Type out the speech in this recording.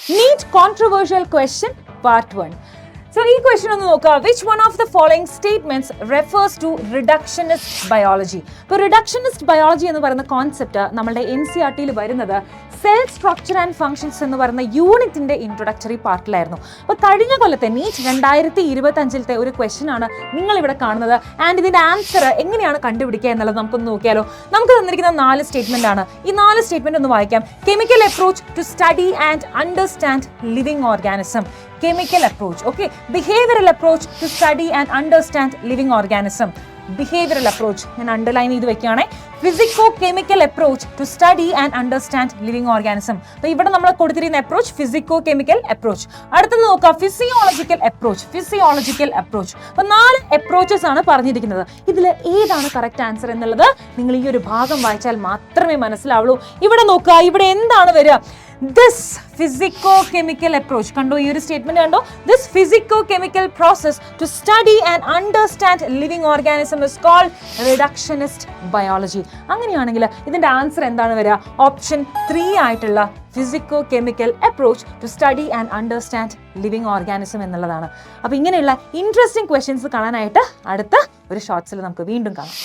NEET controversial question part 1. So ഈ question ഒന്ന് നോക്കുക. Which one of the following statements refers to reductionist biology? ഇപ്പോൾ reductionist biology എന്ന് പറയുന്ന കോൺസെപ്റ്റ് നമ്മുടെ NCERT വരുന്നത് സെൽ സ്ട്രക്ചർ ആൻഡ് ഫങ്ഷൻസ് എന്ന് പറയുന്ന യൂണിറ്റിന്റെ ഇൻട്രൊഡക്ടറി പാർട്ടിലായിരുന്നു. അപ്പോൾ കഴിഞ്ഞ കൊല്ലത്തെ NEET 2025 ഒരു ക്വസ്റ്റ്യൻ ആണ് നിങ്ങൾ ഇവിടെ കാണുന്നത്. ആൻഡ് ഇതിന്റെ ആൻസർ എങ്ങനെയാണ് കണ്ടുപിടിക്കുക എന്നുള്ളത് നമുക്കൊന്ന് നോക്കിയാലോ. നമുക്ക് തന്നിരിക്കുന്ന 4 സ്റ്റേറ്റ്മെന്റ് ആണ്. ഈ 4 സ്റ്റേറ്റ്മെന്റ് ഒന്ന് വായിക്കാം. Chemical approach to study and understand living organism. Chemical approach, okay. Behavioral approach to study and understand living organism. Behavioral approach, ഞാൻ അണ്ടർലൈൻ ചെയ്ത് വെക്കുകയാണ്. Physico-chemical approach to study and understand living organism. അപ്പോൾ ഇവിടെ നമ്മൾ കൊടുത്തിരിക്കുന്ന approach Physico-chemical approach. അടുത്തത് നോക്കുക, Physiological approach. Physiological approach. അപ്പോൾ 4 അപ്രോച്ചസ് ആണ് പറഞ്ഞിരിക്കുന്നത്. ഇതിൽ ഏതാണ് കറക്റ്റ് ആൻസർ എന്നുള്ളത് നിങ്ങൾ ഈ ഒരു ഭാഗം വായിച്ചാൽ മാത്രമേ മനസ്സിലാവുള്ളൂ. ഇവിടെ നോക്കുക, ഇവിടെ എന്താണ് വരിക? This physico-chemical approach, കണ്ടോ ഈ ഒരു സ്റ്റേറ്റ്മെന്റ് കണ്ടോ? This physico-chemical process to study and understand living organism is called reductionist biology. അങ്ങനെയാണെങ്കിൽ ഇതിന്റെ ആൻസർ എന്താണ് വരിക? ഓപ്ഷൻ 3 ആയിട്ടുള്ള physico-chemical approach to study and understand living organism എന്നുള്ളതാണ്. അപ്പോൾ ഇങ്ങനെയുള്ള ഇൻട്രസ്റ്റിംഗ് ക്വസ്റ്റ്യൻസ് കാണാനായിട്ട് അടുത്ത ഒരു ഷോർട്സിൽ നമുക്ക് വീണ്ടും കാണാം.